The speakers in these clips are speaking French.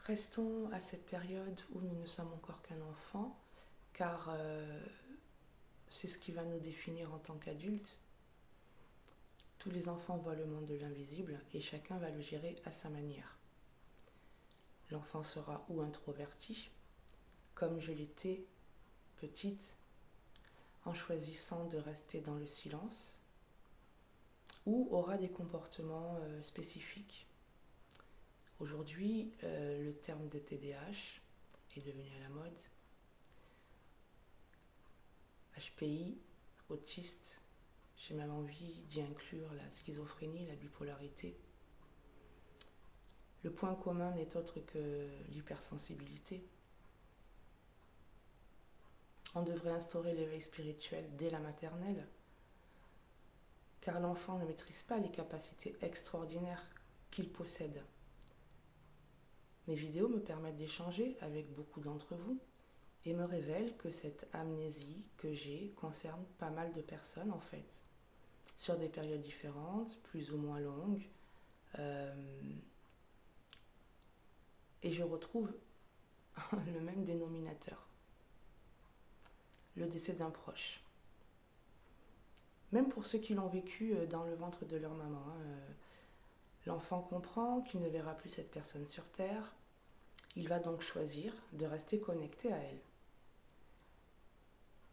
Restons à cette période où nous ne sommes encore qu'un enfant, car c'est ce qui va nous définir en tant qu'adultes. Tous les enfants voient le monde de l'invisible et chacun va le gérer à sa manière. L'enfant sera ou introverti, comme je l'étais petite, en choisissant de rester dans le silence, ou aura des comportements spécifiques. Aujourd'hui, le terme de TDAH est devenu à la mode. HPI, autiste, j'ai même envie d'y inclure la schizophrénie, la bipolarité. Le point commun n'est autre que l'hypersensibilité. On devrait instaurer l'éveil spirituel dès la maternelle, car l'enfant ne maîtrise pas les capacités extraordinaires qu'il possède. Mes vidéos me permettent d'échanger avec beaucoup d'entre vous et me révèlent que cette amnésie que j'ai concerne pas mal de personnes en fait, sur des périodes différentes, plus ou moins longues. Et je retrouve le même dénominateur, le décès d'un proche. Même pour ceux qui l'ont vécu dans le ventre de leur maman. L'enfant comprend qu'il ne verra plus cette personne sur Terre. Il va donc choisir de rester connecté à elle.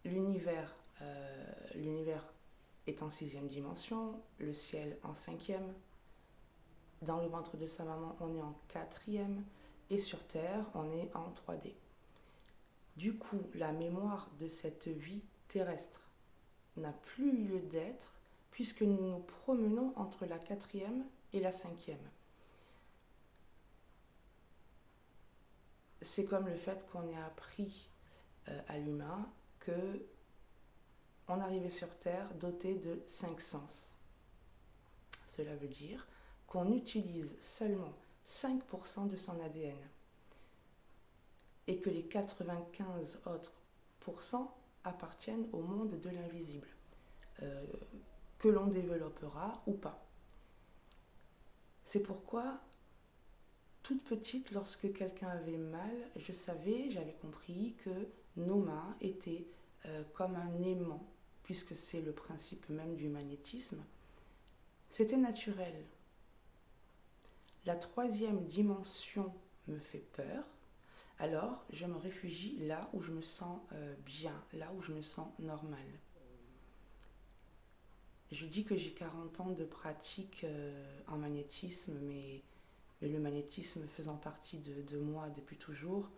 L'univers est en 6e dimension, le ciel en 5e. Dans le ventre de sa maman, on est en 4e. Et sur Terre, on est en 3D. Du coup, la mémoire de cette vie terrestre n'a plus lieu d'être puisque nous nous promenons entre la 4e et la 5e. C'est comme le fait qu'on ait appris à l'humain que on arrivait sur Terre doté de 5 sens. Cela veut dire qu'on utilise seulement 5% de son ADN et que les 95 autres pourcents appartiennent au monde de l'invisible, que l'on développera ou pas. C'est pourquoi, toute petite, lorsque quelqu'un avait mal, j'avais compris que nos mains étaient comme un aimant, puisque c'est le principe même du magnétisme. C'était naturel. La 3e dimension me fait peur, alors je me réfugie là où je me sens bien, là où je me sens normal. Je dis que j'ai 40 ans de pratique en magnétisme, mais le magnétisme faisant partie de moi depuis toujours,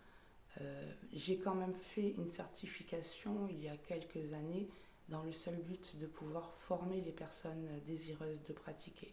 j'ai quand même fait une certification il y a quelques années dans le seul but de pouvoir former les personnes désireuses de pratiquer.